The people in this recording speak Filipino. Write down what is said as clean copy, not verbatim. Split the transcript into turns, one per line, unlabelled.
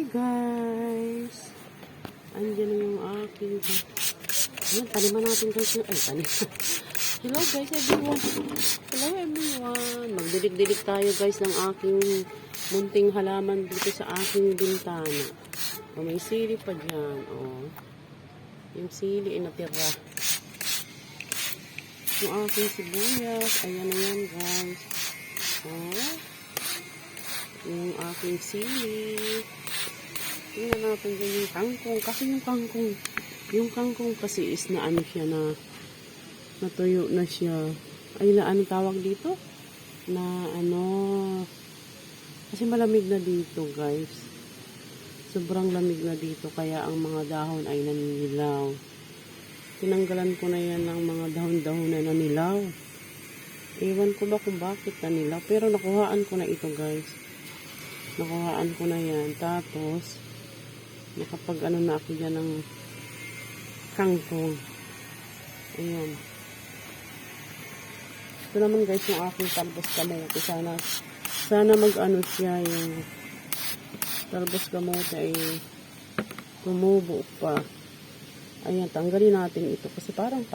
Hi guys! Andiyan na yung aking ayun, taniman natin guys yung tanim. Hello guys everyone! Hello everyone! Magdilig-dilig tayo guys ng aking munting halaman dito sa aking bintana. O, may sili pa dyan. O, yung sili ay natira. Yung aking sibuyas. Ayan na yan guys. O, yung aking sili. Tingnan natin dyan yung kangkong. Kasi yung kangkong kasi is na ano siya na natuyo na siya. Ay na ano tawag dito? Na ano kasi malamig na dito guys. Sobrang lamig na dito kaya ang mga dahon ay naninilaw. Tinanggalan ko na yan ng mga dahon-dahon na nanilaw. Ewan ko ba kung bakit nanilaw. Pero nakuhaan ko na ito guys. Nakuhaan ko na yan. Tapos, nakapag ano na ako dyan ng kangkong. Ayan. Ito naman guys yung aking talbos kamote. Sana mag ano siya yung talbos kamote ay tumubo pa. Ayan, tanggalin natin ito kasi parang